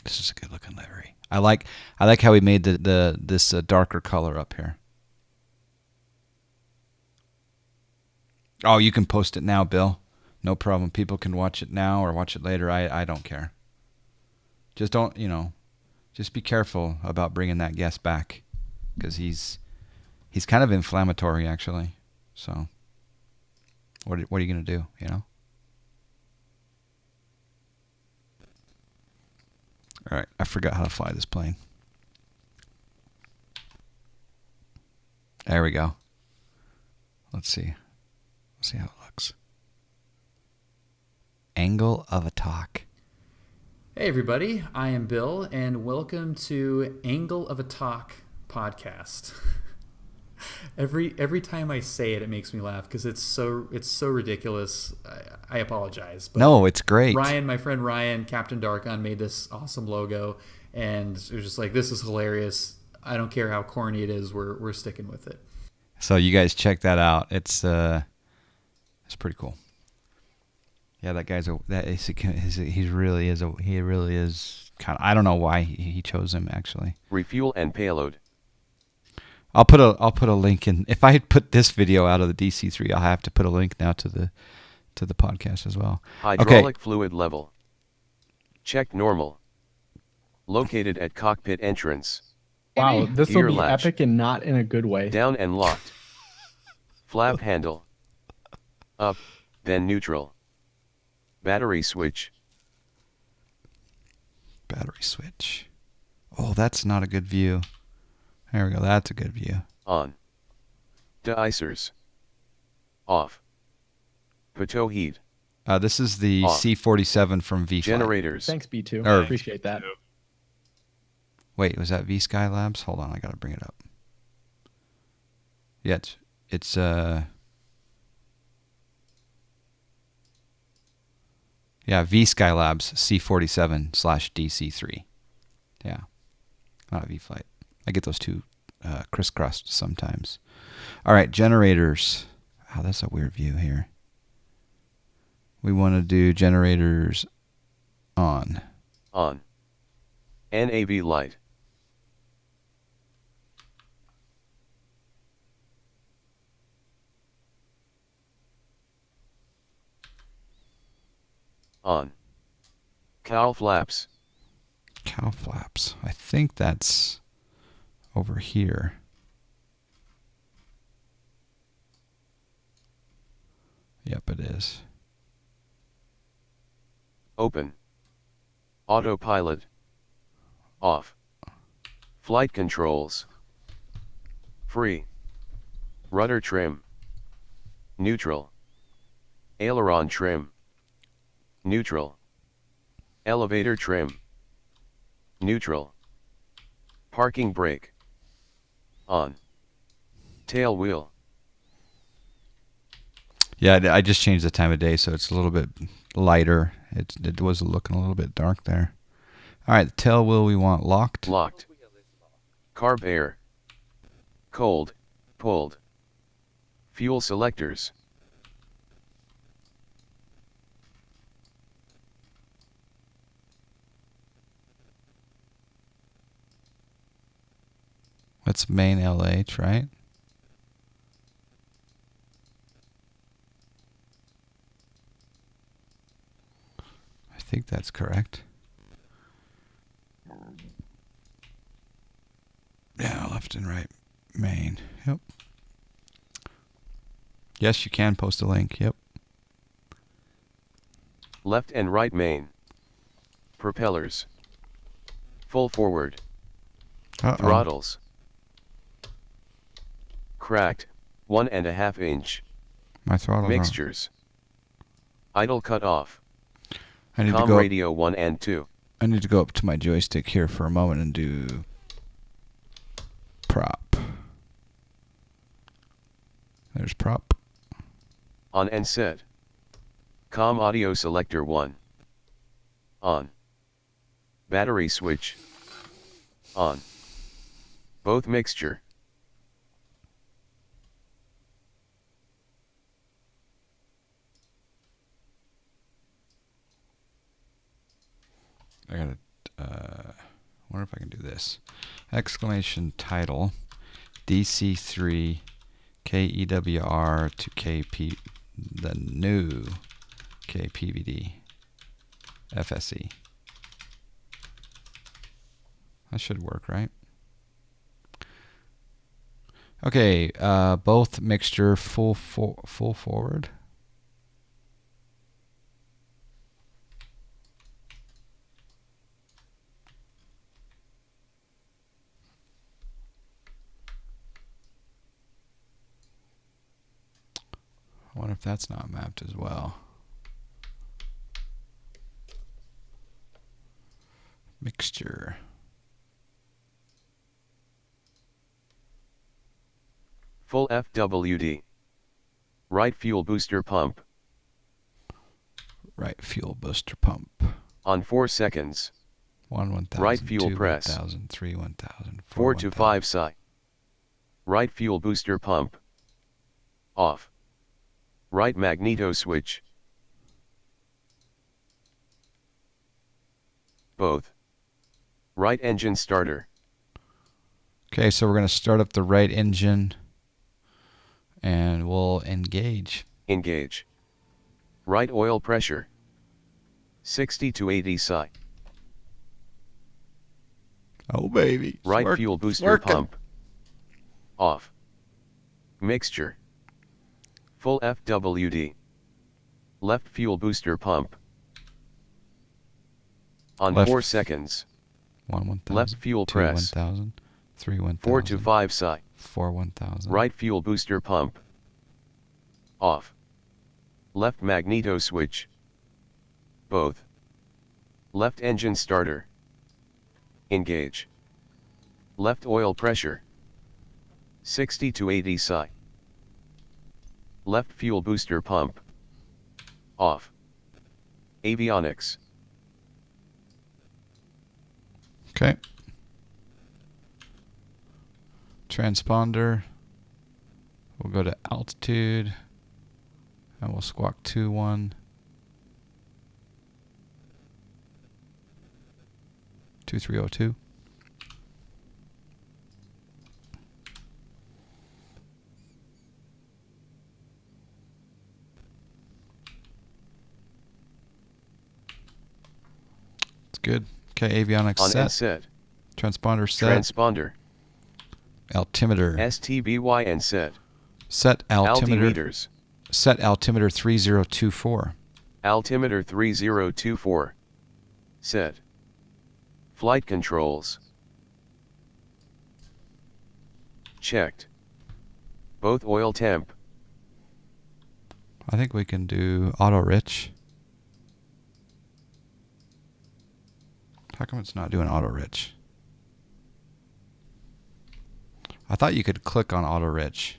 This is a good looking livery. I like how he made this darker color up here. Oh, you can post it now, Bill. No problem. People can watch it now or watch it later. I don't care. Just don't, just be careful about bringing that guest back, because he's kind of inflammatory actually. So what are you gonna do? All right, I forgot how to fly this plane. There we go. Let's see. Let's see how it looks. Angle of attack. Hey everybody, I am Bill, and welcome to Angle of a Talk podcast. every time I say it, it makes me laugh because it's so ridiculous. I apologize, but No, it's great. Ryan, my friend Ryan, Captain Darkon, made this awesome logo, and it was just like, this is hilarious. I don't care how corny it is. We're sticking with it. So you guys check that out. It's pretty cool. Yeah, that guy's he really is kind of. I don't know why he chose him actually. Refuel and payload. I'll put a link in. If I put this video out of the DC3, I'll have to put a link now to the podcast as well. Hydraulic fluid level. Check normal. Located at cockpit entrance. Wow, this will Gear be latch. epic and not in a good way. Down and locked. Flap handle. Up, then neutral. Battery switch. Battery switch. Oh, that's not a good view. There we go. That's a good view. On. De-icers. Off. Pitot heat. This is the Off. C-47 from V-Flight. Generators. Thanks, B2. Or- Appreciate that. Wait, was that V-Sky Labs? Hold on, I gotta bring it up. Yeah, it's yeah, V-Sky Labs C-47/DC3. Yeah, not V-Flight. I get those two crisscrossed sometimes. All right, generators. Oh, that's a weird view here. We want to do generators on. On. NAV light. On. Cowl flaps. Cow flaps. I think that's over here. Yep, it is. Open. Autopilot. Off. Flight controls. Free. Rudder trim. Neutral. Aileron trim. Neutral. Elevator trim. Neutral. Parking brake. On. Tail wheel. Yeah, I just changed the time of day, so it's a little bit lighter. It was looking a little bit dark there. All right, the tail wheel we want locked. Locked. Carb air. Cold, pulled. Fuel selectors. That's main LH, right? I think that's correct. Yeah, left and right main. Yep. Yes, you can post a link. Yep. Left and right main. Propellers. Full forward. Uh-oh. Throttles. Cracked, 1.5 inch. My throttle. Mixtures. Idle cut off. I need to Com go. radio 1 and 2. I need to go up to my joystick here for a moment and do prop. There's prop. On and set. Com audio selector 1. On. Battery switch. On. Both mixture. I gotta wonder if I can do this. Exclamation title DC3 KEWR to KP, the new KPVD FSE. That should work, right? Okay, both mixture full forward. I wonder if that's not mapped as well. Mixture. Full FWD. Right fuel booster pump. Right fuel booster pump. On 4 seconds. 1,000, Right fuel 2, press. 1,000, 3, 1,000, 4 to 5 psi. Right fuel booster pump. Off. Right magneto switch. Both. Right engine starter. Okay, so we're going to start up the right engine and we'll engage. Engage. Right oil pressure. 60 to 80 psi. Oh, baby. Right fuel booster pump. Off. Mixture. Full FWD. Left fuel booster pump. On Left. 4 seconds. 1,000. Left fuel 2, press. 1,000. 3, 1,000. 4 to 5 psi. 4, 1,000. Right fuel booster pump. Off. Left magneto switch. Both. Left engine starter. Engage. Left oil pressure. 60 to 80 psi. Left fuel booster pump. Off. Avionics. Okay. Transponder. We'll go to altitude. And we'll squawk 2-1. 2302. It's good. Okay, avionics On and set. set. Transponder set. Transponder. Altimeter. STBY and set. Set altimeter. Altimeters. Set altimeter 3024. Altimeter 3024. Set. Flight controls. Checked. Both oil temp. I think we can do auto rich. How come it's not doing auto rich? I thought you could click on auto rich.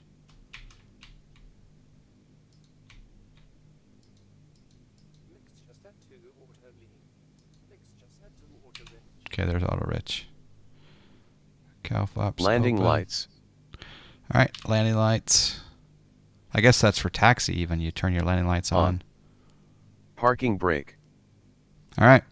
Okay, there's auto rich. Cow flaps. Landing open. lights. All right, landing lights. I guess that's for taxi even. You turn your landing lights on. Parking brake. All right.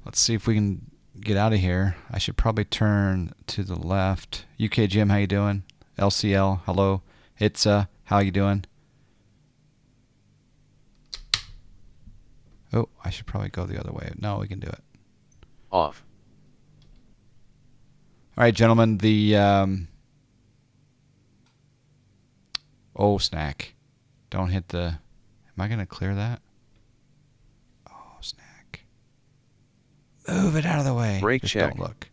Let's see if we can get out of here. I should probably turn to the left. UK Jim, how you doing? LCL, hello. Itza, how you doing? Oh, I should probably go the other way. No, we can do it. Off. All right, gentlemen, the oh, snack. Don't hit the... Am I going to clear that? Oh, snack. Move it out of the way. Brake Just check. don't look.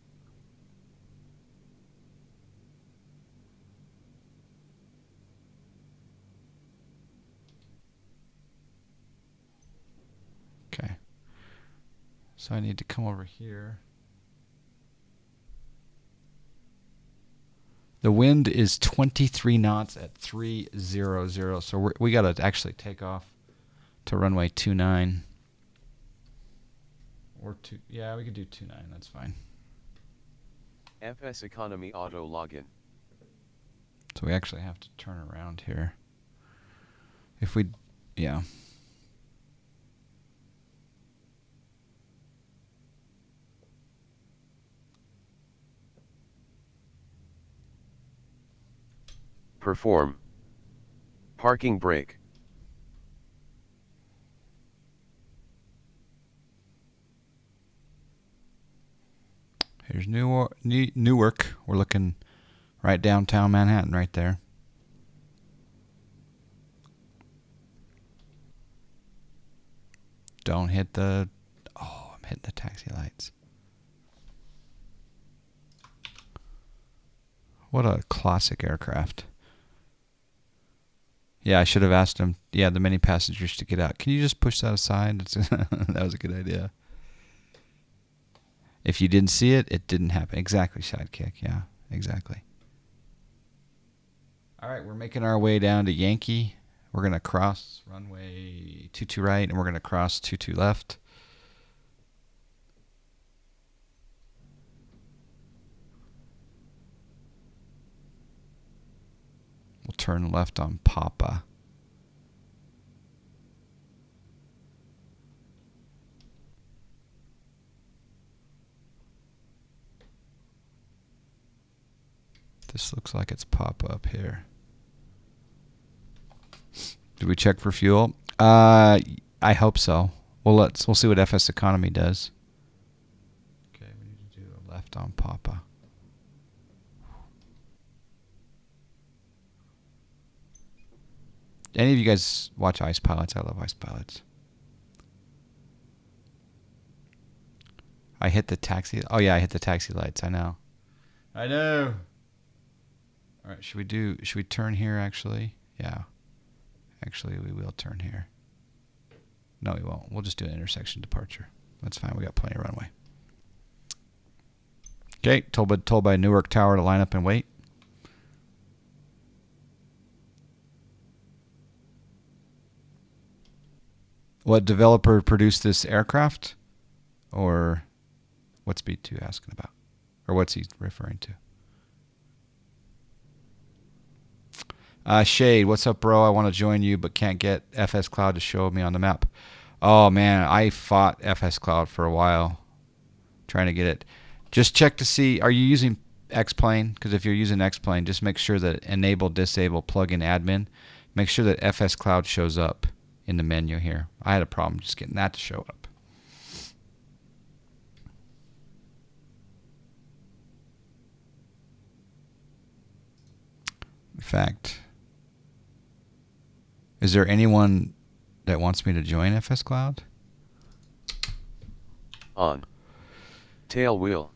Okay. So I need to come over here. The wind is 23 knots at 300. So we got to actually take off to runway 29. Or two. Yeah, we could do 29. That's fine. FS Economy Auto Login. So we actually have to turn around here. If we, yeah. Perform. Parking brake. Here's Newark. We're looking right downtown Manhattan, right there. Don't hit the... Oh, I'm hitting the taxi lights. What a classic aircraft. Yeah, I should have asked him. Yeah, the many passengers to get out. Can you just push that aside? That was a good idea. If you didn't see it, it didn't happen. Exactly, Sidekick. Yeah, exactly. All right, we're making our way down to Yankee. We're going to cross runway 22 right, and we're going to cross 22 left. We'll turn left on Papa. This looks like it's Papa up here. Did we check for fuel? I hope so. We'll see what FS Economy does. Okay, we need to do a left on Papa. Any of you guys watch Ice Pilots? I love Ice Pilots. I hit the taxi. Oh yeah, I hit the taxi lights. I know. I know. All right, should we turn here actually? Yeah. Actually, we will turn here. No, we won't. We'll just do an intersection departure. That's fine. We got plenty of runway. Okay, told by Newark Tower to line up and wait. What developer produced this aircraft? Or what's B2 asking about? Or what's he referring to? Shade, what's up, bro? I want to join you, but can't get FS Cloud to show me on the map. Oh, man, I fought FS Cloud for a while trying to get it. Just check to see, are you using X-Plane? Because if you're using X-Plane, just make sure that enable, disable, plug-in admin. Make sure that FS Cloud shows up in the menu here. I had a problem just getting that to show up. In fact, is there anyone that wants me to join FS Cloud? On. Tail wheel.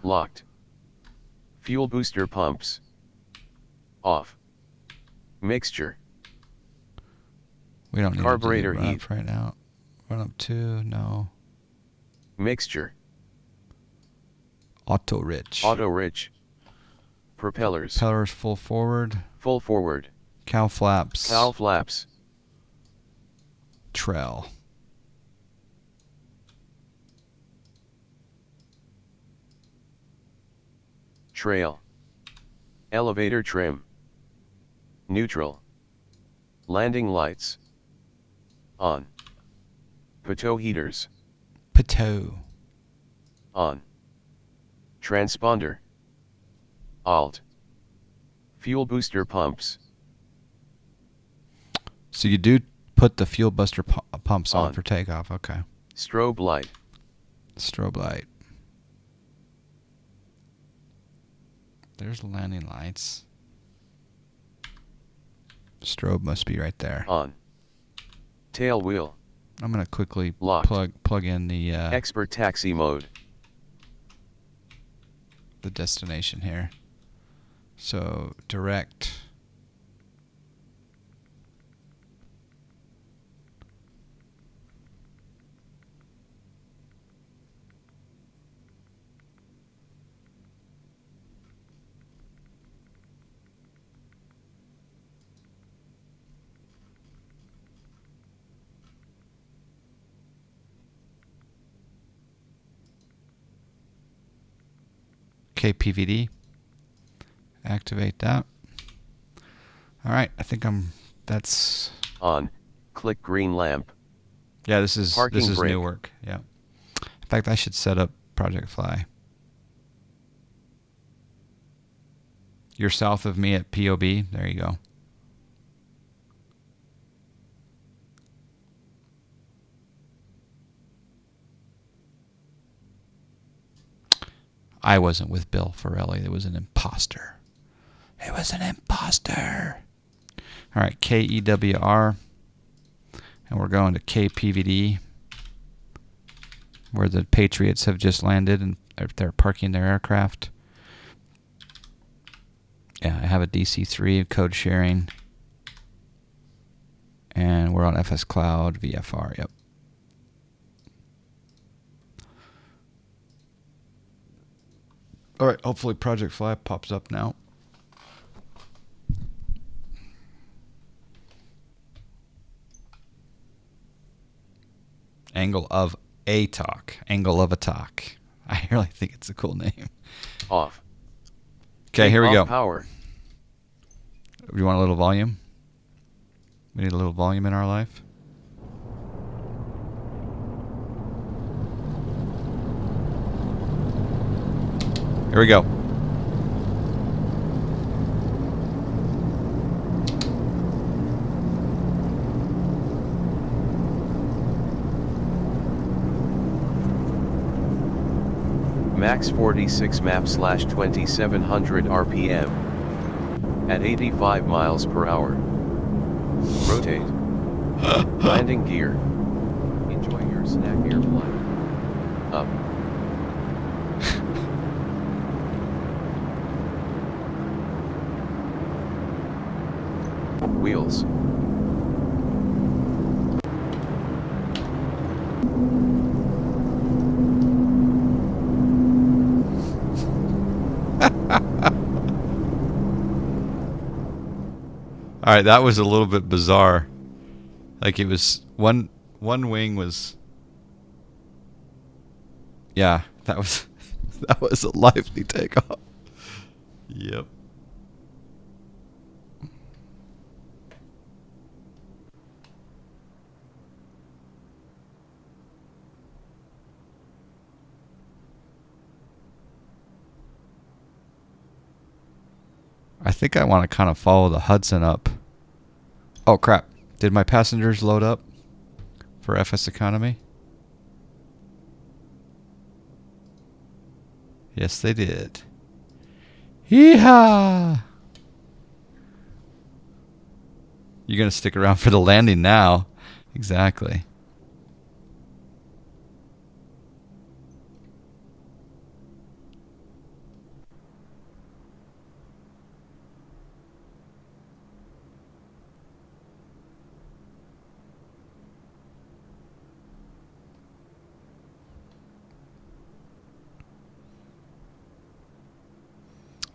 Locked. Fuel booster pumps. Off. Mixture. We don't need Carburetor to do run heat. up right now. Run up 2, no. Mixture. Auto rich. Auto rich. Propellers. Propellers full forward. Full forward. Cow flaps. Cow flaps. Trail. Trail. Elevator trim. Neutral. Landing lights. On. Pitot heaters. Pitot. On. Transponder. Alt. Fuel booster pumps. So you do put the fuel buster pumps on On. for takeoff. Okay. Strobe light. Strobe light. There's the landing lights. Strobe must be right there. On. Tail wheel. I'm gonna quickly Locked. plug in the Expert taxi mode. destination here. So direct. KPVD. Activate that. All right, I think that's On. Click green lamp. yeah, this is Parking brake. Newark. Yeah. In fact, I should set up Project Fly. You're south of me at POB. There you go. I wasn't with Bill Forelli. It was an imposter. It was an imposter. All right, KEWR. And we're going to KPVD, where the Patriots have just landed and they're parking their aircraft. Yeah, I have a DC3 code sharing. And we're on FS Cloud, VFR, yep. All right, hopefully Project Fly pops up now. Angle of Attack. Angle of Attack. I really think it's a cool name. Off. Okay, here we go. Power. You want a little volume? We need a little volume in our life. Here we go. Max 46 map / 2700 RPM. At 85 miles per hour. Rotate. Landing gear. Enjoy your snack airplane. Up. Wheels. All right, that was a little bit bizarre. Like it was one wing was. Yeah, that was that was a lively takeoff. Yep. I think I want to kind of follow the Hudson up. Oh crap. Did my passengers load up for FS Economy? Yes, they did. Yeehaw! You're going to stick around for the landing now. Exactly.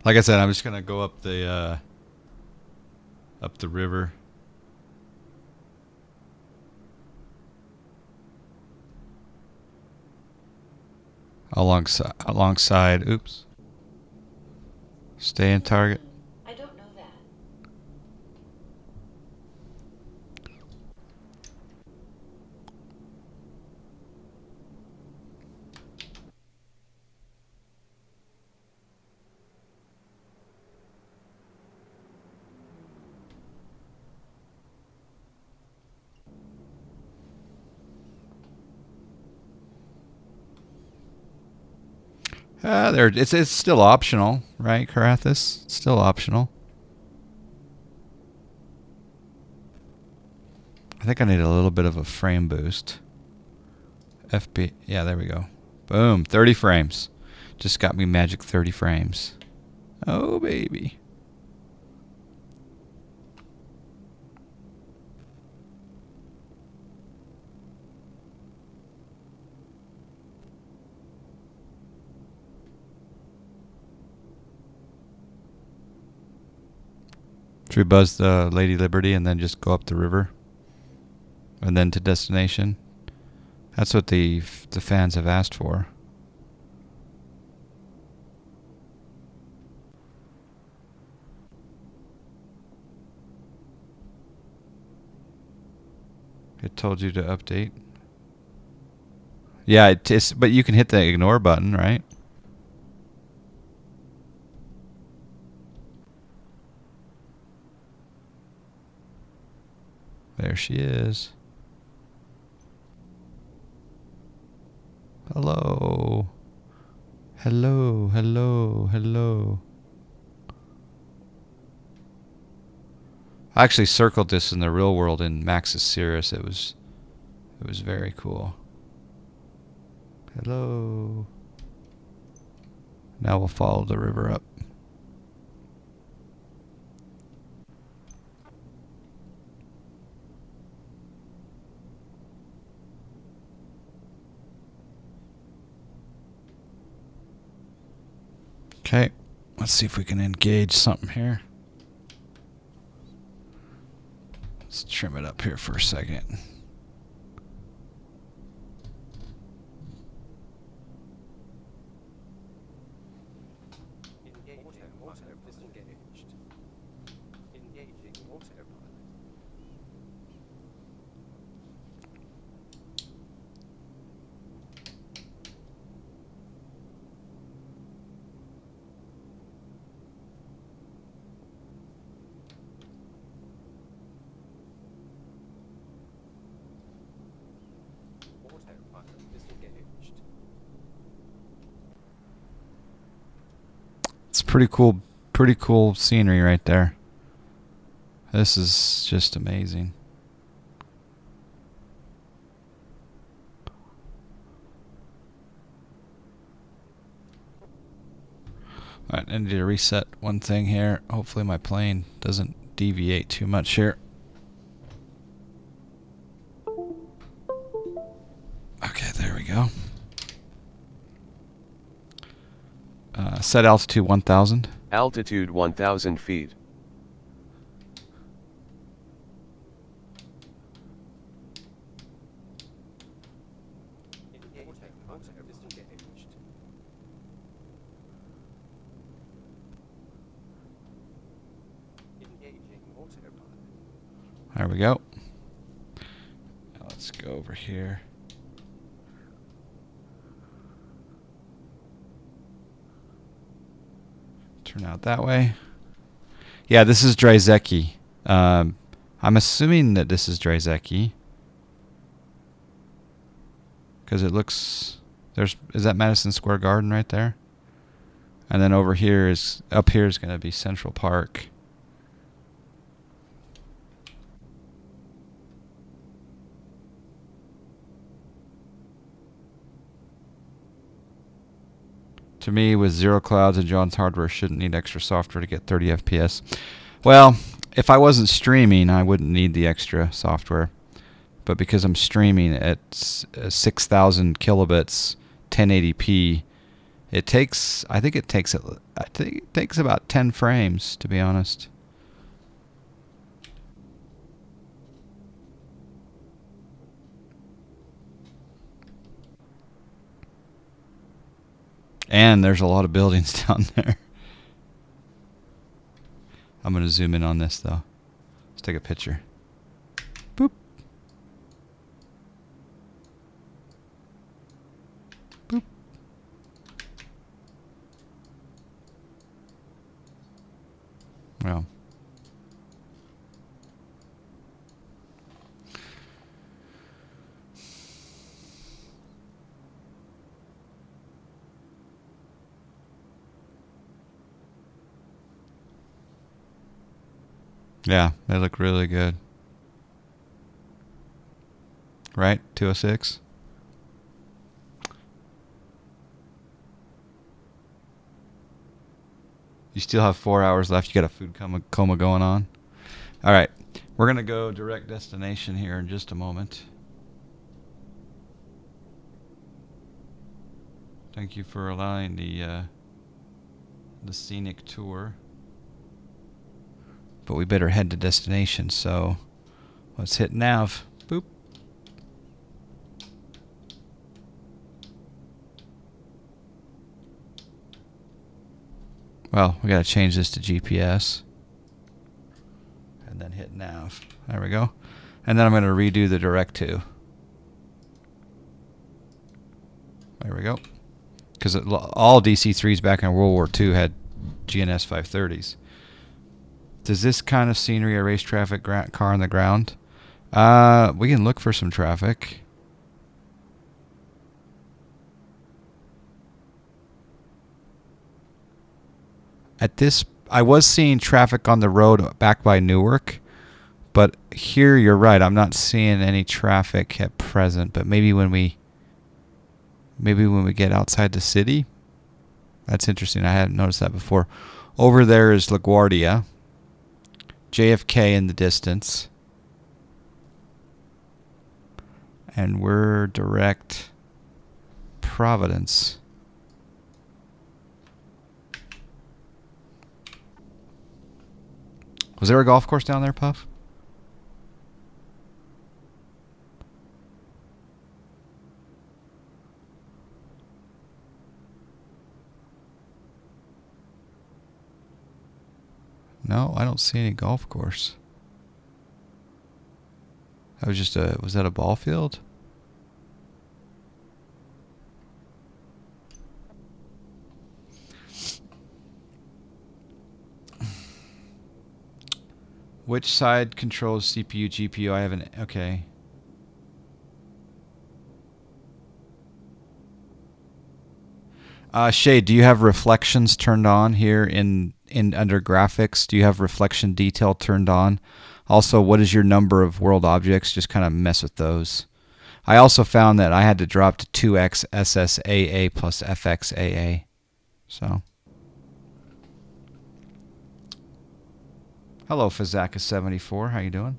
Like I said, I'm just gonna go up the river. Alongside. Oops. Stay in target. I don't know that. It's still optional, right, Carathis? It's still optional. I think I need a little bit of a frame boost. FP, yeah, there we go. Boom, 30 frames. Just got me magic 30 frames. Oh, baby. Should we buzz the Lady Liberty and then just go up the river? And then to destination? That's what the fans have asked for. It told you to update. Yeah, but you can hit the ignore button, right? There she is. Hello. Hello, hello, hello. I actually circled this in the real world in Max's Cirrus. It was very cool. Hello. Now we'll follow the river up. Okay, let's see if we can engage something here. Let's trim it up here for a second. It's pretty cool scenery right there. This is just amazing. Alright, I need to reset one thing here. Hopefully my plane doesn't deviate too much here. Okay, there we go. Set altitude 1000. Altitude 1000 feet. There we go. Now let's go over here. Turn out that way. Yeah, this is Dryzeki. I'm assuming that this is Dryzeki. Because it looks... is that Madison Square Garden right there? And then over here is... up here is going to be Central Park. To me, with zero clouds and John's hardware, shouldn't need extra software to get 30 FPS. Well, if I wasn't streaming, I wouldn't need the extra software. But because I'm streaming at 6,000 kilobits, 1080p, it takes. I think it takes about 10 frames, to be honest. And there's a lot of buildings down there. I'm going to zoom in on this, though. Let's take a picture. Boop. Boop. Well. Yeah, they look really good. Right? 206? You still have 4 hours left. You got a food coma going on. All right. We're going to go direct destination here in just a moment. Thank you for allowing the scenic tour. But we better head to destination, so let's hit nav. Boop. Well, we gotta change this to GPS. And then hit nav. There we go. And then I'm gonna redo the direct to. There we go. Because all DC3s back in World War II had GNS 530s. Does this kind of scenery erase traffic car on the ground? We can look for some traffic. I was seeing traffic on the road back by Newark, but here you're right. I'm not seeing any traffic at present. But maybe when we get outside the city, that's interesting. I hadn't noticed that before. Over there is LaGuardia, JFK in the distance, and we're direct Providence. Was there a golf course down there, Puff? No, I don't see any golf course. That was just was that a ball field? Which side controls CPU, GPU? I haven't. Okay. Shay, do you have reflections turned on here in under graphics? Do you have reflection detail turned on? Also, what is your number of world objects? Just kind of mess with those. I also found that I had to drop to 2x SSAA plus FXAA. So. Hello, Fazaka74. How you doing?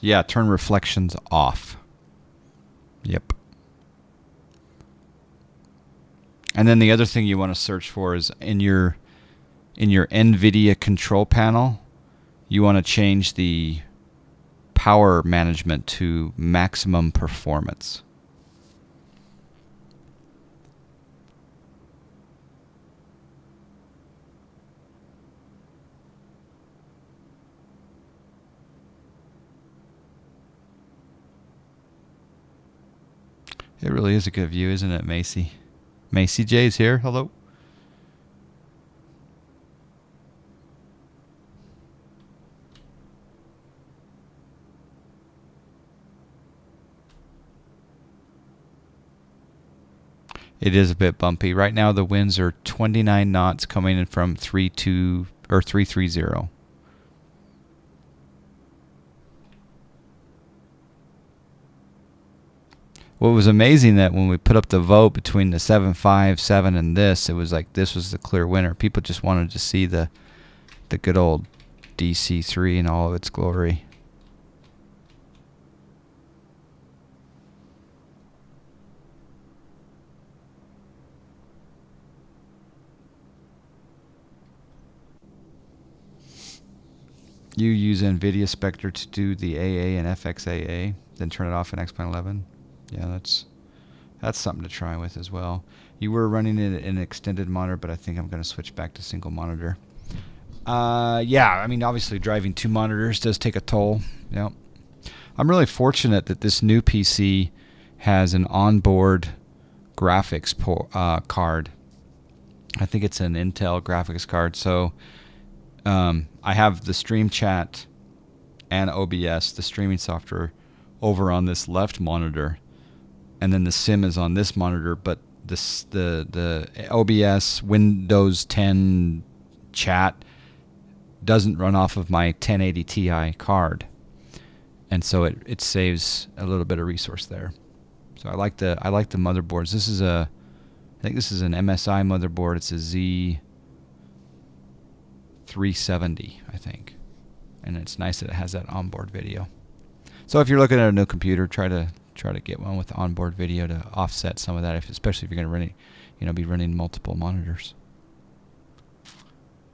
Yeah, turn reflections off. Yep. And then the other thing you want to search for is in your NVIDIA control panel, you want to change the power management to maximum performance. It really is a good view, isn't it, Macy? Macy J's here. Hello. It is a bit bumpy. Right now the winds are 29 knots coming in from 330. What was amazing that when we put up the vote between the 757 and this, it was like this was the clear winner. People just wanted to see the good old DC3 in all of its glory. You use NVIDIA Spectre to do the AA and FXAA, then turn it off in X-Plane 11. Yeah, that's something to try with as well. You were running it in an extended monitor, but I think I'm going to switch back to single monitor. Yeah, I mean, obviously driving two monitors does take a toll. Yep. I'm really fortunate that this new PC has an onboard graphics card. I think it's an Intel graphics card. So I have the Stream Chat and OBS, the streaming software, over on this left monitor, and then the sim is on this monitor. But the OBS Windows 10 chat doesn't run off of my 1080 Ti card, and so it saves a little bit of resource there. So I like the motherboards. I think this is an MSI motherboard. It's a Z370, I think, and it's nice that it has that onboard video. So if you're looking at a new computer, try to get one with onboard video to offset some of that, especially if you're going to be running multiple monitors.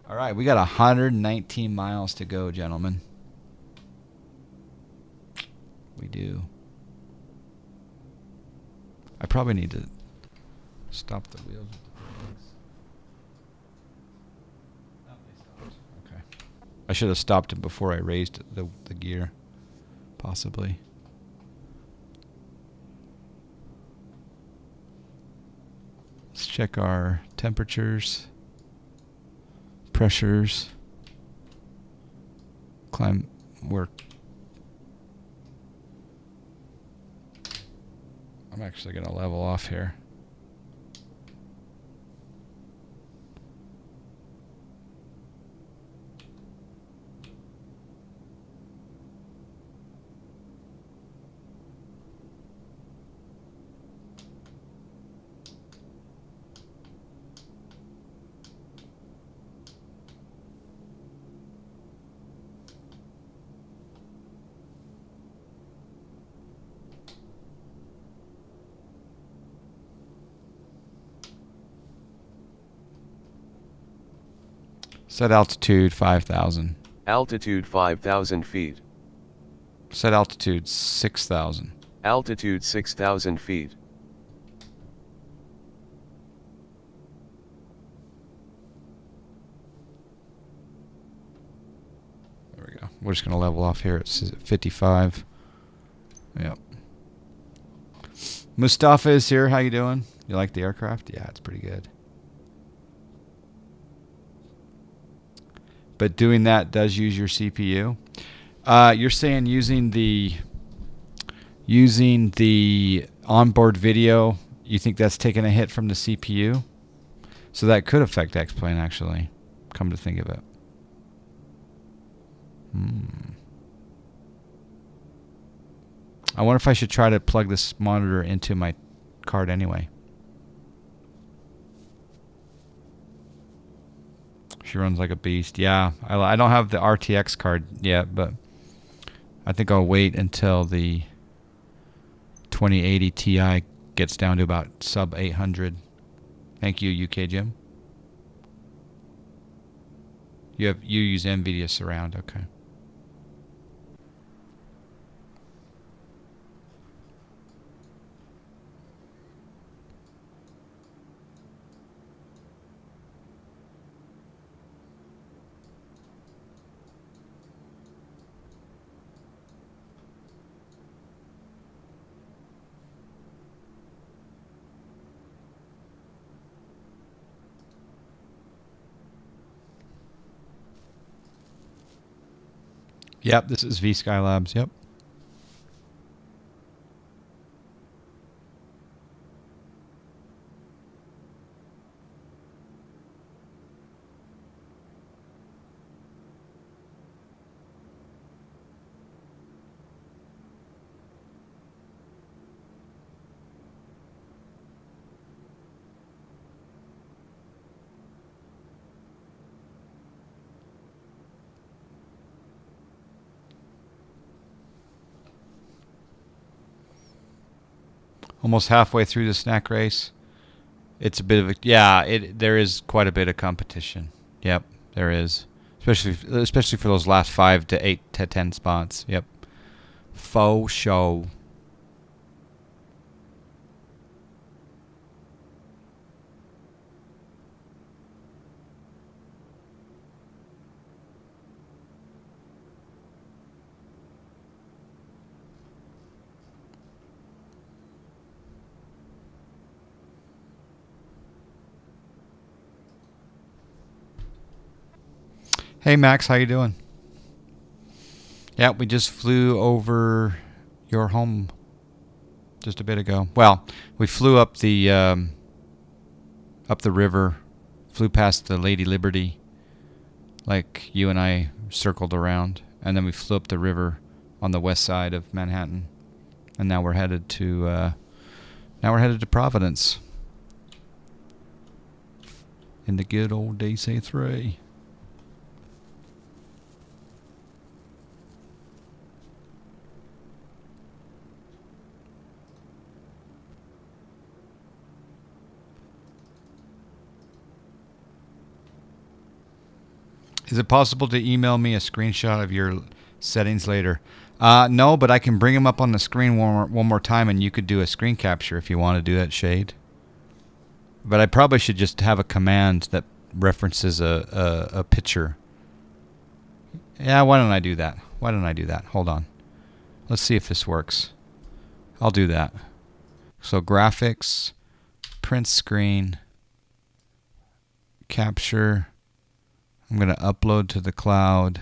All right, we got 119 miles to go, gentlemen. We do. I probably need to stop the wheels. should have stopped it before I raised the gear, possibly. Let's check our temperatures, pressures, climb work. I'm actually going to level off here. Set altitude 5,000. Altitude 5,000 feet. Set altitude 6,000. Altitude 6,000 feet. There we go. We're just going to level off here. It's 55. Yep. Mustafa is here. How you doing? You like the aircraft? Yeah, it's pretty good. But doing that does use your CPU. You're saying using the onboard video, you think that's taking a hit from the CPU? So that could affect X-Plane, actually. Come to think of it. I wonder if I should try to plug this monitor into my card anyway. She runs like a beast. Yeah, I don't have the RTX card yet, but I think I'll wait until the 2080 Ti gets down to about sub 800. Thank you, UK Jim. You use NVIDIA Surround, okay. Yep, this is V Skylabs. Yep. Almost halfway through the snack race. It's a bit of a there is quite a bit of competition. Yep, there is. Especially for those last 5 to 8 to 10 spots. Yep. Faux show. Hey Max, how you doing? Yeah, we just flew over your home just a bit ago. Well, we flew up the river, flew past the Lady Liberty, like you and I circled around, and then we flew up the river on the west side of Manhattan, and now we're headed to Providence in the good old DC3. Is it possible to email me a screenshot of your settings later? No, but I can bring them up on the screen one more time, and you could do a screen capture if you want to do that, Shade. But I probably should just have a command that references a picture. Yeah, why don't I do that? Why don't I do that? Hold on. Let's see if this works. I'll do that. So graphics, print screen, capture. I'm going to upload to the cloud,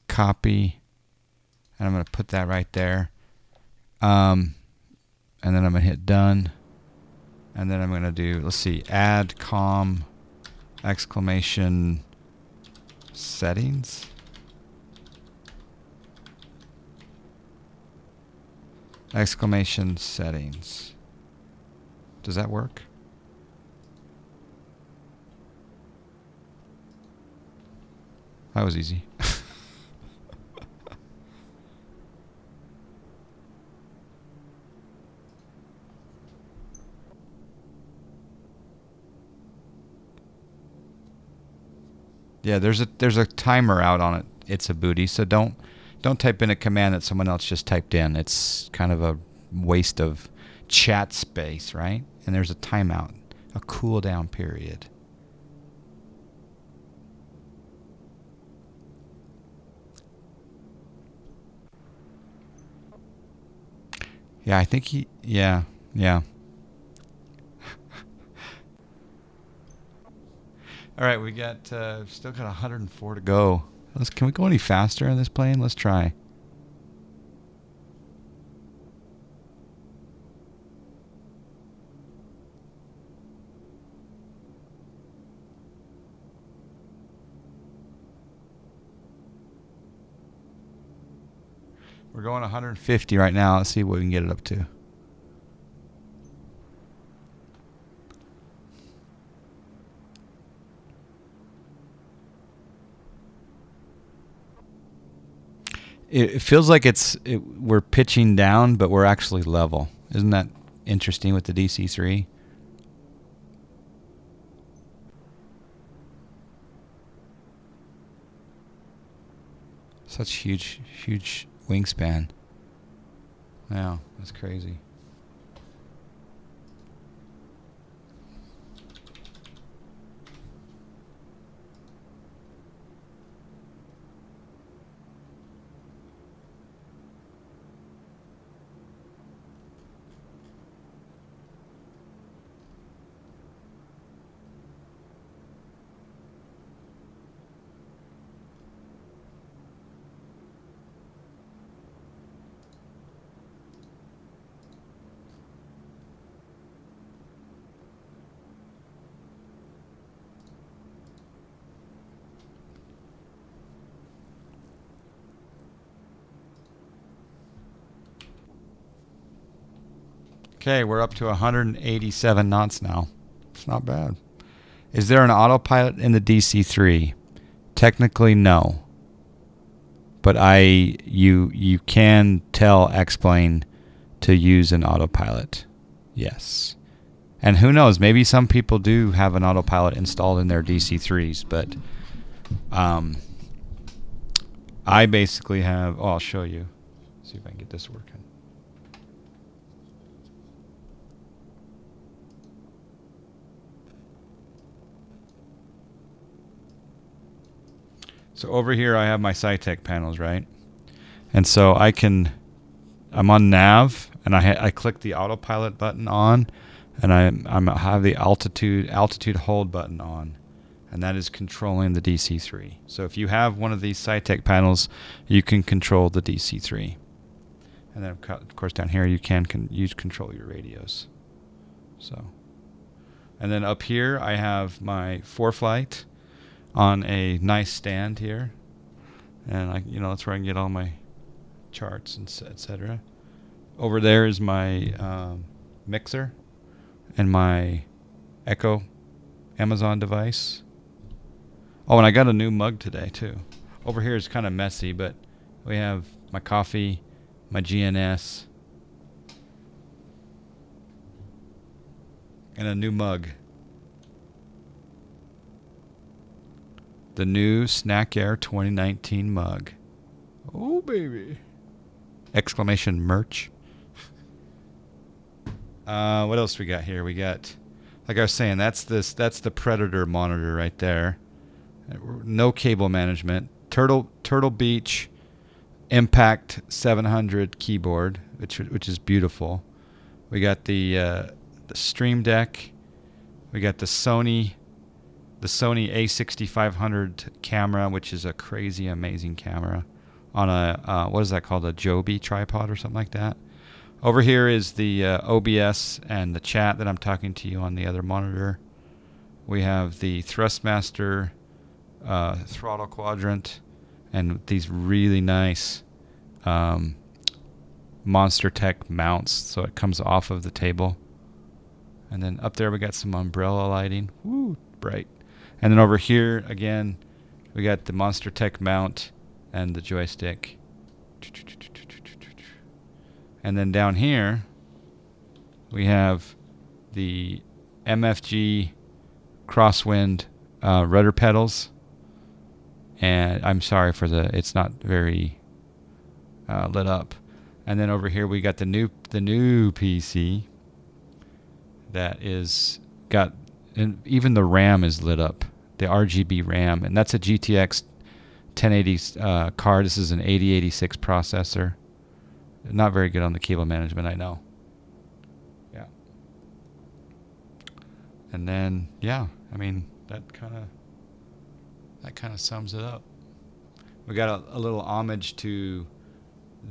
copy, and I'm going to put that right there. And then I'm going to hit done. And then I'm going to do, let's see, add com exclamation settings. Exclamation settings. Does that work? That was easy. Yeah, there's a timer out on it. It's a booty, so don't type in a command that someone else just typed in. It's kind of a waste of chat space, right? And there's a timeout, a cool down period. Yeah, I think yeah. All right, we got still got 104 to go. Can we go any faster on this plane? Let's try. We're going 150 right now. Let's see what we can get it up to. It feels like we're pitching down, but we're actually level. Isn't that interesting with the DC3? Such huge wingspan. Wow, that's crazy. Okay, we're up to 187 knots now. It's not bad. Is there an autopilot in the DC3? Technically, no. But you can tell X-Plane to use an autopilot. Yes. And who knows, maybe some people do have an autopilot installed in their DC3s, but I basically have, I'll show you. See if I can get this working. So over here I have my SciTech panels, right? And so I'm on nav, and I click the autopilot button on, and I have the altitude hold button on, and that is controlling the DC3. So if you have one of these SciTech panels, you can control the DC3. And then of course down here you can control your radios. So, and then up here I have my ForeFlight on a nice stand here, and that's where I can get all my charts and etc. Over there is my mixer and my Echo Amazon device. Oh, and I got a new mug today too. Over here is kind of messy, but we have my coffee, my GNS, and a new mug. The new Snack Air 2019 mug. Oh, baby. Exclamation merch. What else we got here? We got, like I was saying, that's the Predator monitor right there. No cable management. Turtle Beach Impact 700 keyboard, which is beautiful. We got the Stream Deck. We got the Sony A6500 camera, which is a crazy amazing camera on a what is that called, a Joby tripod or something like that. Over here is the OBS and the chat that I'm talking to you on the other monitor. We have the Thrustmaster throttle quadrant and these really nice Monster Tech mounts, so it comes off of the table. And then up there we got some umbrella lighting. Woo, bright. And then over here again we got the Monster Tech mount and the joystick. And then down here we have the MFG Crosswind rudder pedals. And I'm sorry for it's not very lit up. And then over here we got the new PC that is got, and even the RAM is lit up, the RGB RAM, and that's a GTX 1080 card. This is an 8086 processor. Not very good on the cable management, I know. Yeah. And then I mean that kind of sums it up. We got a little homage to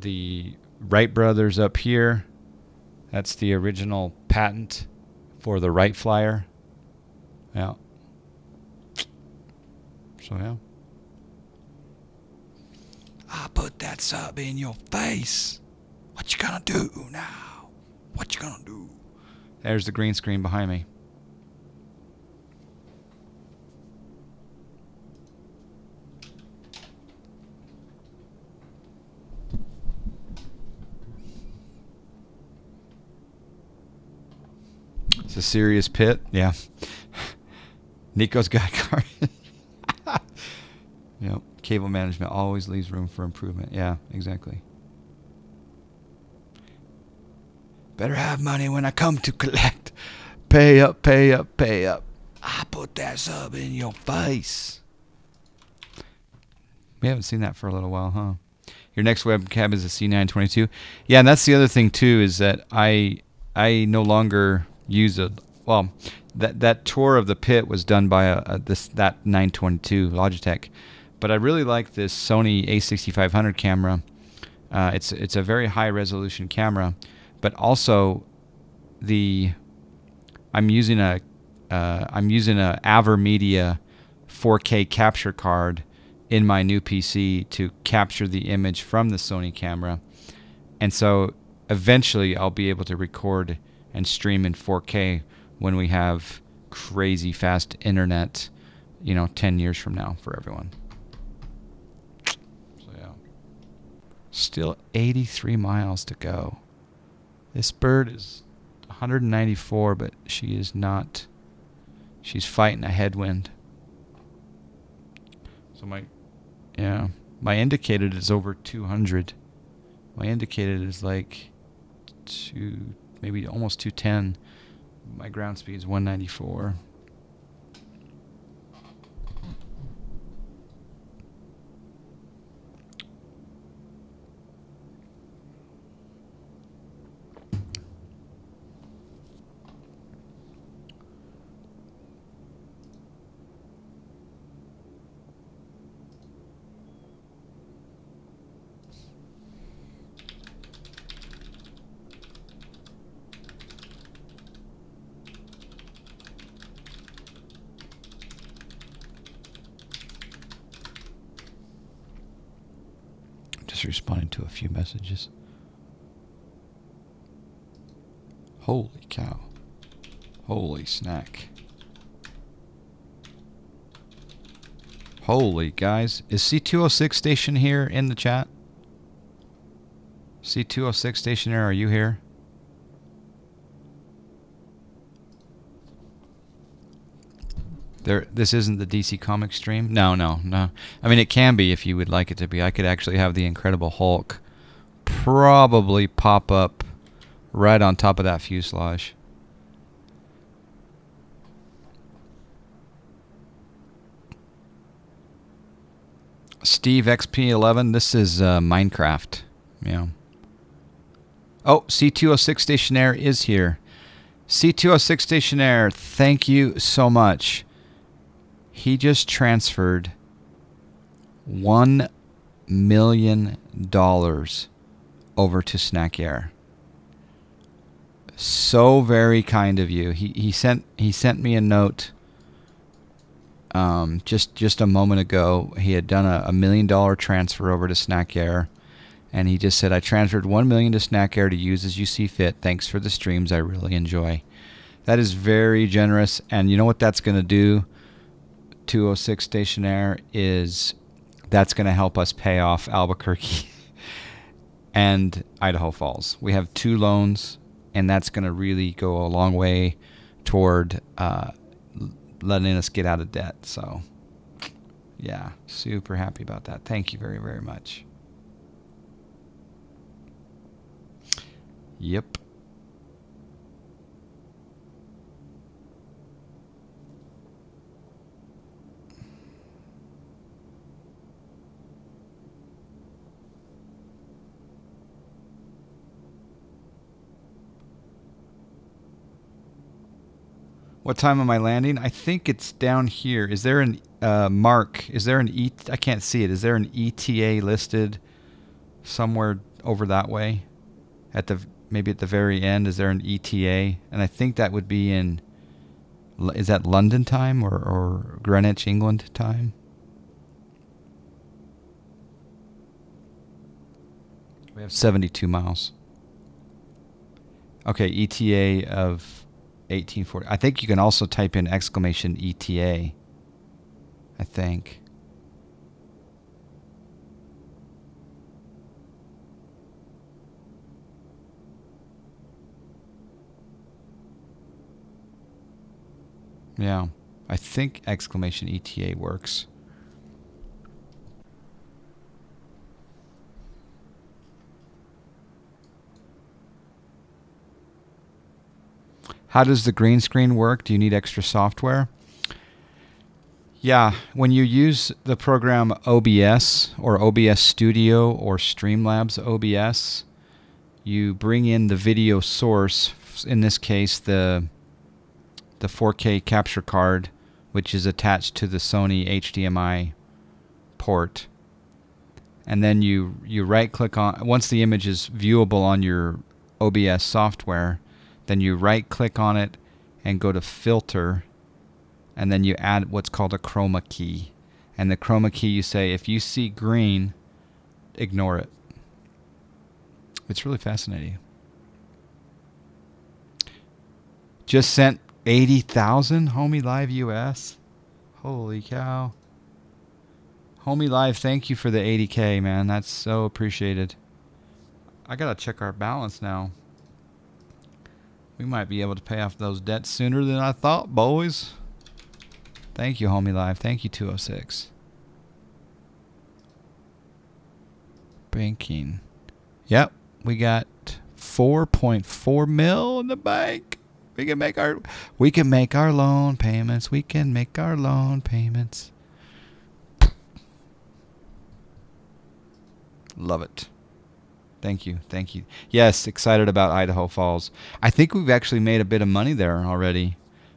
the Wright brothers up here. That's the original patent for the Wright Flyer. Yeah. So yeah. I put that sub in your face. What you gonna do now? What you gonna do? There's the green screen behind me. It's a serious pit. Yeah. Nico's got a car. Yep. Cable management always leaves room for improvement. Yeah, exactly. Better have money when I come to collect. Pay up, pay up, pay up. I put that sub in your face. We haven't seen that for a little while, huh? Your next webcam is a C922. Yeah, and that's the other thing too, is that I no longer use that tour of the pit was done by that 922 Logitech, but I really like this Sony A6500 camera. It's a very high resolution camera, but also I'm using a AverMedia 4K capture card in my new PC to capture the image from the Sony camera, and so eventually I'll be able to record and stream in 4K when we have crazy fast internet, 10 years from now for everyone. So yeah. Still 83 miles to go. This bird is 194, but she is not. She's fighting a headwind. So my indicated is over 200. My indicated is like maybe almost 210. My ground speed is 194. Just responding to a few messages. Holy cow. Holy snack. Holy guys. Is C206 station here in the chat? C206 stationer, are you here? This isn't the DC Comics stream? No. I mean, it can be if you would like it to be. I could actually have the Incredible Hulk probably pop up right on top of that fuselage. Steve XP11, this is Minecraft. Yeah. Oh, C206 Stationaire is here. C206 Stationaire, thank you so much. He just transferred $1 million over to Snack Air. So very kind of you. He sent me a note just a moment ago. He had done a $1 million transfer over to Snack Air, and he just said, I transferred $1 million to Snack Air to use as you see fit. Thanks for the streams. I really enjoy. That is very generous, and you know what that's going to do, 206 Stationaire, is that's going to help us pay off Albuquerque and Idaho Falls. We have 2 loans, and that's going to really go a long way toward letting us get out of debt. So, yeah, super happy about that. Thank you very, very much. Yep. What time am I landing? I think it's down here. Is there an mark? Is there an I can't see it. Is there an ETA listed somewhere over that way? Maybe at the very end, is there an ETA? And I think that would be in. Is that London time or Greenwich, England time? We have 72 miles. Okay, ETA of 1840. I think you can also type in exclamation ETA. I think. Yeah, I think exclamation ETA works. How does the green screen work? Do you need extra software? Yeah, when you use the program OBS or OBS Studio or Streamlabs OBS, you bring in the video source, in this case the 4K capture card, which is attached to the Sony HDMI port. And then you right click on, once the image is viewable on your OBS software, then you right click on it and go to filter, and then you add what's called a chroma key. And the chroma key, you say, if you see green, ignore it. It's really fascinating. Just sent 80,000, Homie Live US. Holy cow. Homie Live, thank you for the 80K, man. That's so appreciated. I gotta check our balance now. We might be able to pay off those debts sooner than I thought, boys. Thank you, Homie Live. Thank you, 206. Banking. Yep, we got 4.4 mil in the bank. We can make our loan payments. We can make our loan payments. Love it. Thank you. Thank you. Yes, excited about Idaho Falls. I think we've actually made a bit of money there already.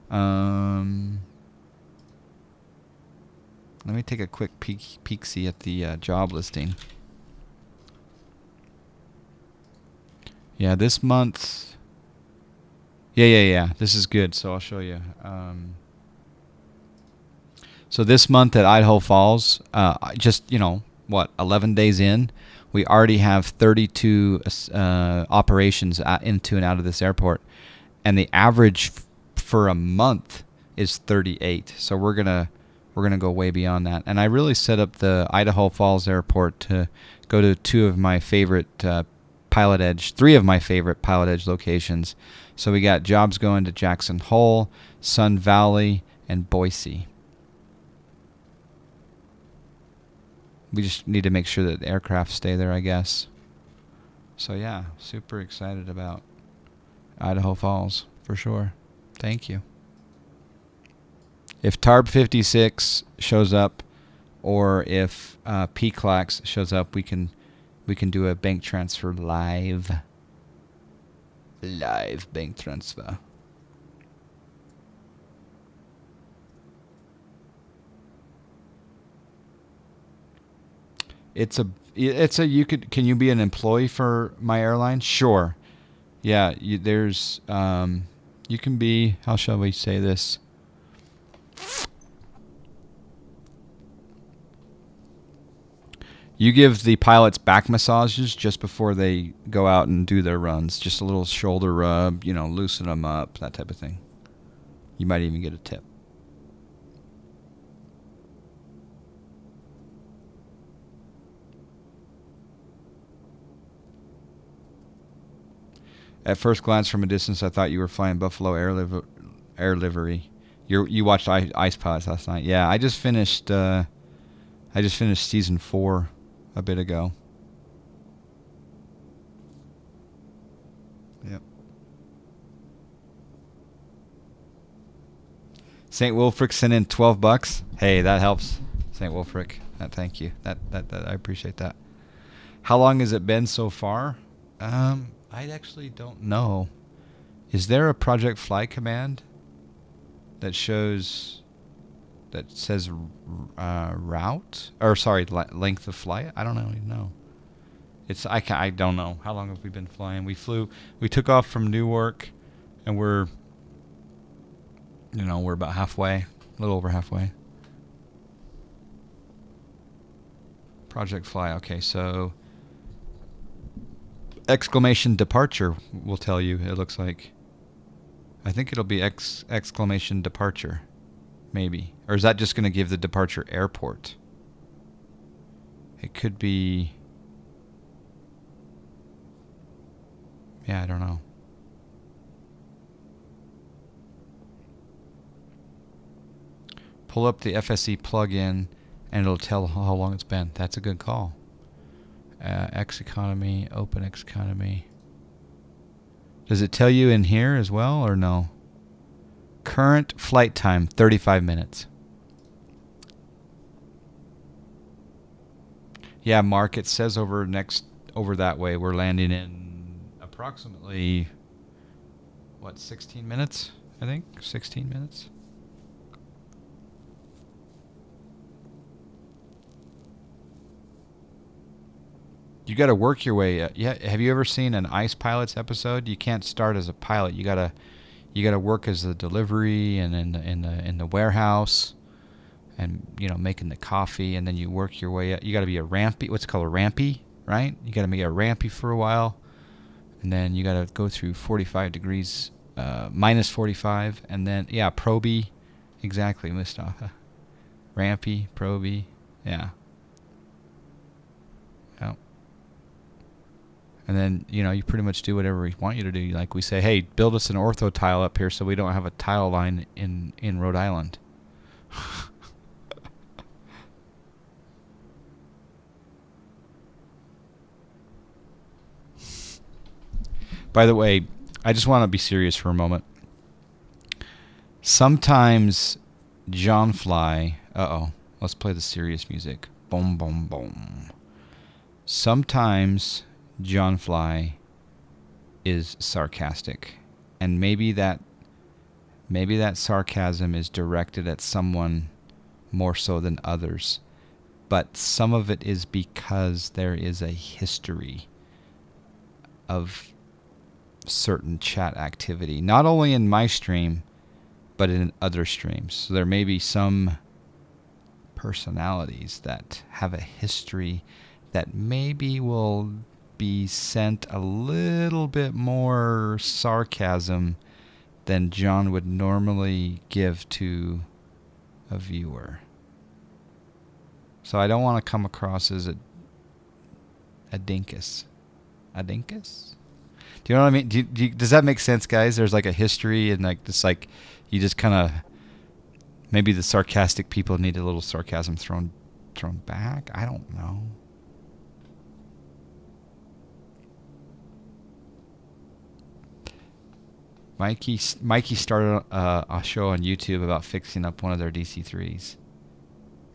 Let me take a quick peek-see at the job listing. Yeah, this month. Yeah. This is good, so I'll show you. So this month at Idaho Falls, just, 11 days in, we already have 32 operations into and out of this airport, and the average for a month is 38. So we're gonna go way beyond that. And I really set up the Idaho Falls Airport to go to three of my favorite Pilot Edge locations. So we got jobs going to Jackson Hole, Sun Valley, and Boise. We just need to make sure that the aircraft stay there, I guess. So yeah, super excited about Idaho Falls, for sure. Thank you. If TARB 56 shows up, or if PCLAX shows up, we can do a bank transfer live. Live bank transfer. It's a can you be an employee for my airline? Sure. Yeah, there's you can be, how shall we say this? You give the pilots back massages just before they go out and do their runs. Just a little shoulder rub, loosen them up, that type of thing. You might even get a tip. At first glance from a distance, I thought you were flying Buffalo Air Livery. You watched Ice Pilots last night. Yeah, I just finished season 4 a bit ago. Yep. St. Wilfric sent in $12. Hey, that helps. St. Wilfric. Thank you. That I appreciate that. How long has it been so far? I actually don't know. Is there a Project Fly command that says route, or sorry, length of flight? I don't even know. I don't know. How long have we been flying? We took off from Newark, and we're about halfway, a little over halfway. Project Fly. Okay, so exclamation departure will tell you, it looks like. I think it'll be exclamation departure, maybe. Or is that just going to give the departure airport? It could be... Yeah, I don't know. Pull up the FSE plugin and it'll tell how long it's been. That's a good call. X economy, open X economy. Does it tell you in here as well or no? Current flight time, 35 minutes. Yeah, Mark, it says over that way we're landing in approximately 16 minutes, I think? 16 minutes. You got to work your way. Yeah, have you ever seen an Ice Pilots episode? You can't start as a pilot. You gotta work as the delivery and in the warehouse, and making the coffee, and then you work your way up. You got to be a rampy. What's called a rampy, right? You got to be a rampy for a while, and then you got to go through 45 degrees, minus 45, and then proby, exactly, Mustafa. Rampy, proby, yeah. And then, you pretty much do whatever we want you to do. Like we say, hey, build us an ortho tile up here so we don't have a tile line in Rhode Island. By the way, I just want to be serious for a moment. Sometimes John Fly... let's play the serious music. Boom, boom, boom. Sometimes... John Fly is sarcastic, and maybe that sarcasm is directed at someone more so than others, but some of it is because there is a history of certain chat activity, not only in my stream but in other streams. So there may be some personalities that have a history that maybe will be sent a little bit more sarcasm than John would normally give to a viewer. So I don't want to come across as a dinkus. A dinkus? Do you know what I mean? Does that make sense, guys? There's like a history, and you just kind of, maybe the sarcastic people need a little sarcasm thrown back. I don't know. Mikey started a show on YouTube about fixing up one of their DC3s.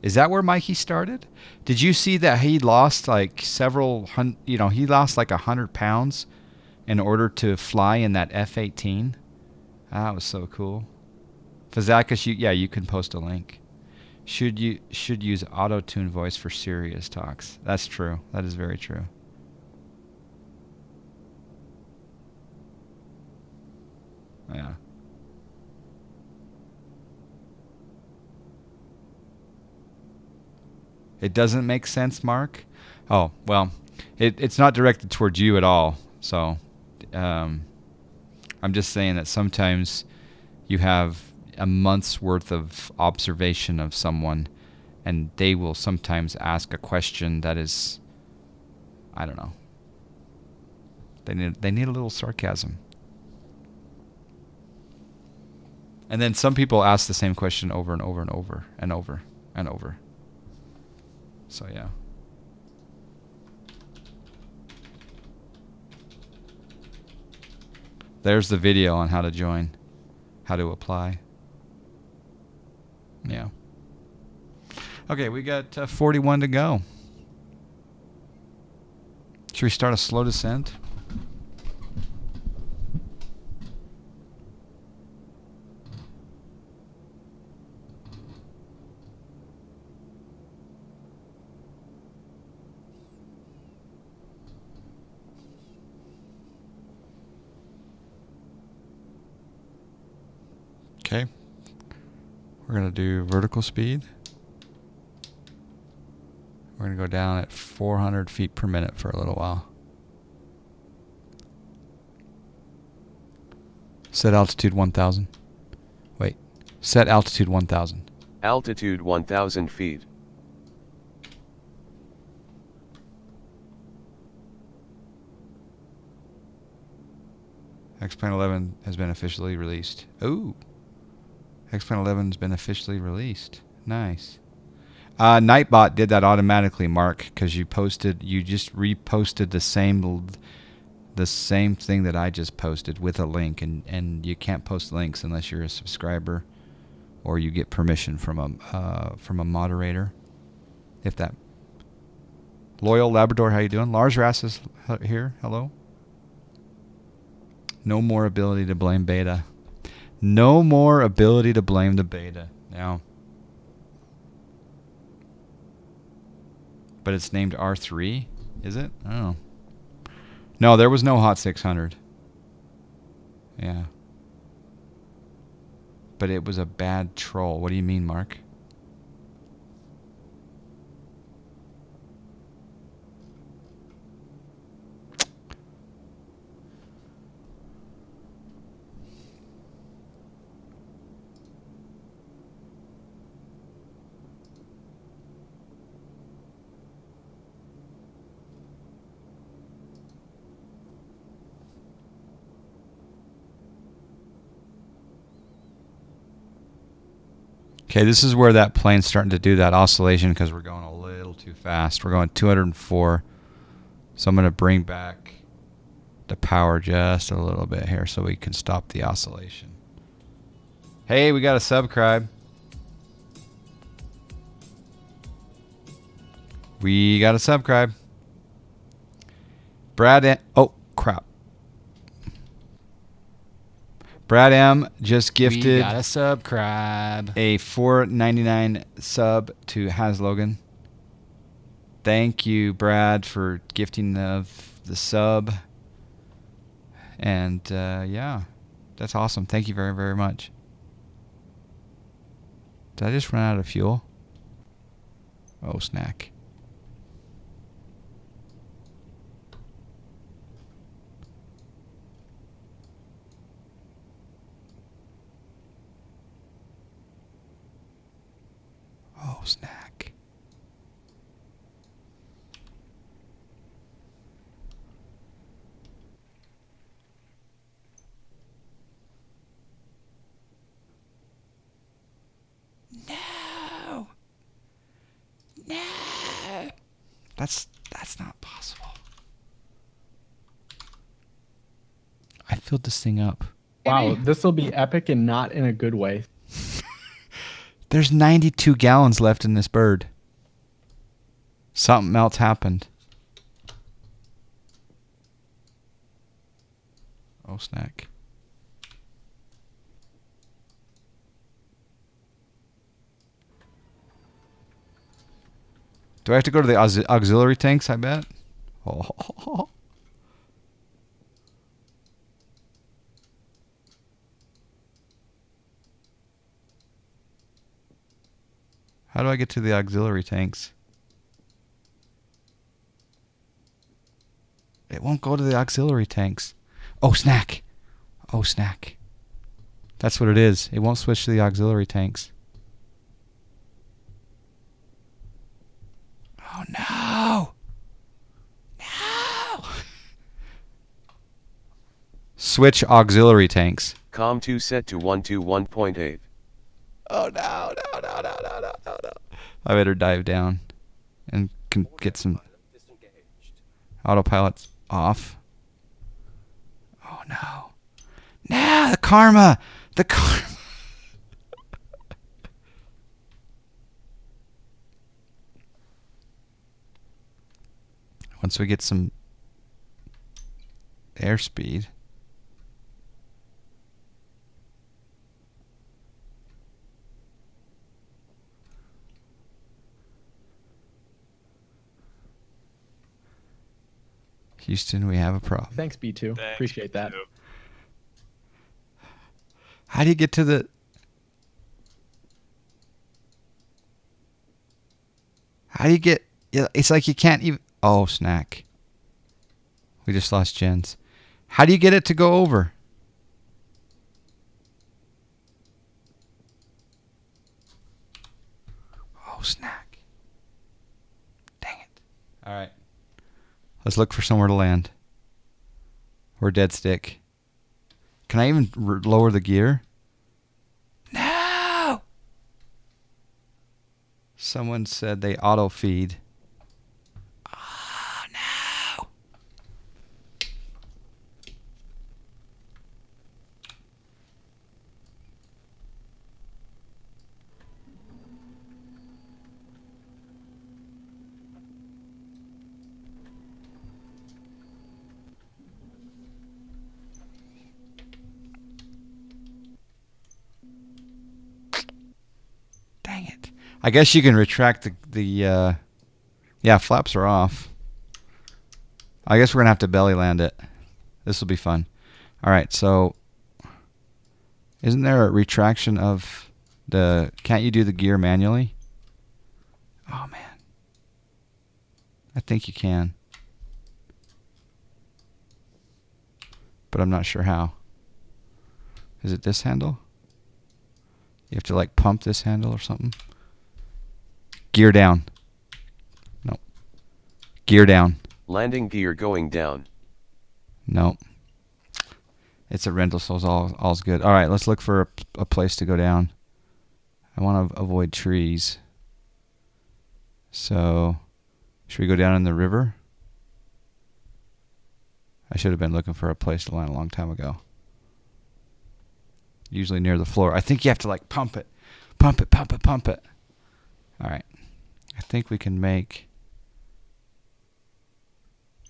Is that where Mikey started? Did you see that he lost like he lost like 100 pounds in order to fly in that F-18? That was so cool. Fazakas, you can post a link. Should use auto-tune voice for serious talks. That's true. That is very true. Yeah. It doesn't make sense, Mark? Oh, well, it's not directed towards you at all. So I'm just saying that sometimes you have a month's worth of observation of someone, and they will sometimes ask a question that is, I don't know. They need a little sarcasm. And then some people ask the same question over and over and over and over and over. So yeah. There's the video on how to join, how to apply. Yeah. Okay, we got 41 to go. Should we start a slow descent? Okay. We're going to do vertical speed. We're going to go down at 400 feet per minute for a little while. Set altitude 1,000. Wait. Set altitude 1,000. Altitude 1,000 feet. X-Plane 11 has been officially released. Ooh. X-Plane 11 has been officially released. Nice. Nightbot did that automatically, Mark, because you just reposted the same thing that I just posted with a link, and you can't post links unless you're a subscriber or you get permission from a moderator. If that. Loyal Labrador, how you doing? Lars Rass is here. Hello. No more ability to blame beta. No more ability to blame the beta. Now. But it's named R3, is it? Oh. No, there was no Hot 600. Yeah. But it was a bad troll. What do you mean, Mark? Okay, this is where that plane's starting to do that oscillation because we're going a little too fast. We're going 204. So I'm going to bring back the power just a little bit here so we can stop the oscillation. Hey, we got a subscribe. We got a subscribe. Oh, crap. Brad M just gifted We got a subscribe. a $4.99 sub to Has Logan. Thank you, Brad, for gifting the sub. And yeah, that's awesome. Thank you very, very much. Did I just run out of fuel? Oh, snack. Oh, snack. No. No. That's not possible. I filled this thing up. Wow, this will be epic and not in a good way. There's 92 gallons left in this bird. Something else happened. Oh, snack. Do I have to go to the auxiliary tanks, I bet? Oh. How do I get to the auxiliary tanks? It won't go to the auxiliary tanks. Oh, snack. Oh, snack. That's what it is. It won't switch to the auxiliary tanks. Oh, no. No. Switch auxiliary tanks. COM2 set to 121.8. Oh, no. I better dive down and can get some autopilots off. Oh, no. No, the karma. The karma. Once we get some airspeed. Houston, we have a problem. Thanks, B2. Appreciate that. How do you get to the... How do you get... It's like you can't even... Oh, snack. We just lost Jens. How do you get it to go over? Oh, snack. Dang it. All right. Let's look for somewhere to land. We're dead stick. Can I even lower the gear? No! Someone said they auto feed. Oh, no! Dang it. I guess you can retract the yeah, flaps are off. I guess we're going to have to belly land it. This will be fun. All right, so isn't there a retraction of the... Can't you do the gear manually? Oh, man. I think you can. But I'm not sure how. Is it this handle? You have to like pump this handle or something? Gear down. No. Gear down. Landing gear going down. No. It's a rental, so it's all's good. All right, let's look for a place to go down. I want to avoid trees. So, should we go down in the river? I should have been looking for a place to land a long time ago. Usually near the floor. I think you have to like pump it. Pump it, pump it, pump it. All right. I think we can make...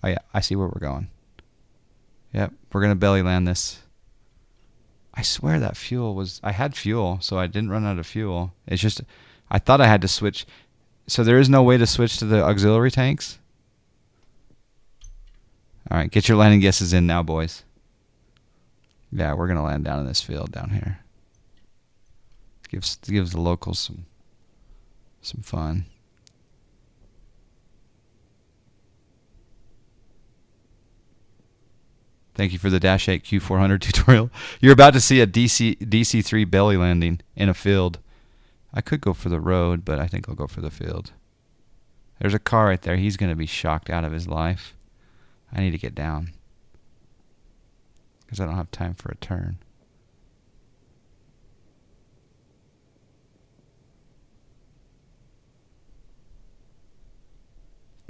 Oh yeah, I see where we're going. Yep, we're going to belly land this. I swear that fuel was... I had fuel, so I didn't run out of fuel. It's just... I thought I had to switch... So there is no way to switch to the auxiliary tanks? All right, get your landing guesses in now, boys. Yeah, we're going to land down in this field down here. Gives the locals some fun. Thank you for the Dash 8 Q400 tutorial. You're about to see a DC3 belly landing in a field. I could go for the road, but I think I'll go for the field. There's a car right there. He's going to be shocked out of his life. I need to get down because I don't have time for a turn.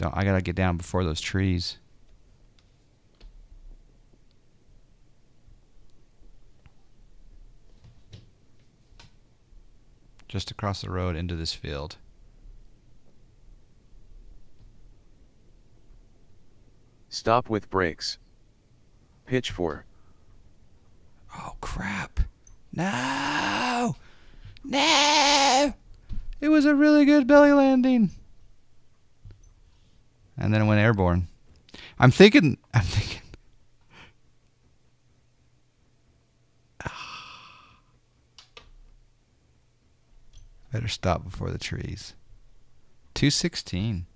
I got to get down before those trees. just across the road into this field. Stop with brakes. Pitch 4. Oh, crap. No! No! It was a really good belly landing. And then it went airborne. I'm thinking. Better stop before the trees. 216.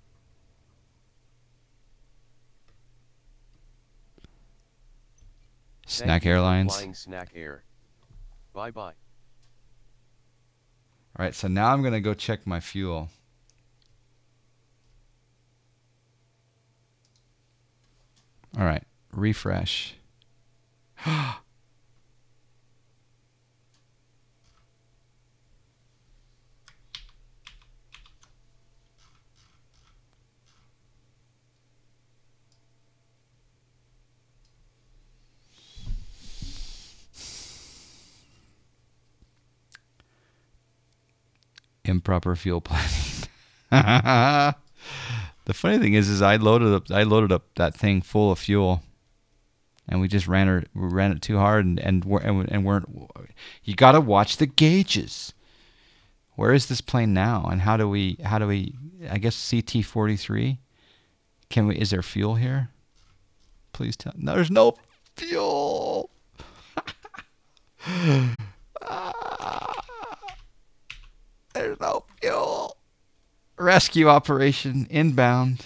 Snack Airlines. Flying Snack Air. Bye-bye. All right, so now I'm going to go check my fuel. All right, refresh. Improper fuel planning. The funny thing is I loaded up that thing full of fuel, and we just ran it too hard, and weren't. You got to watch the gauges. Where is this plane now, and how do we? I guess CT-43. Can we? Is there fuel here? Please tell. No, there's no fuel. There's no fuel. Rescue operation inbound.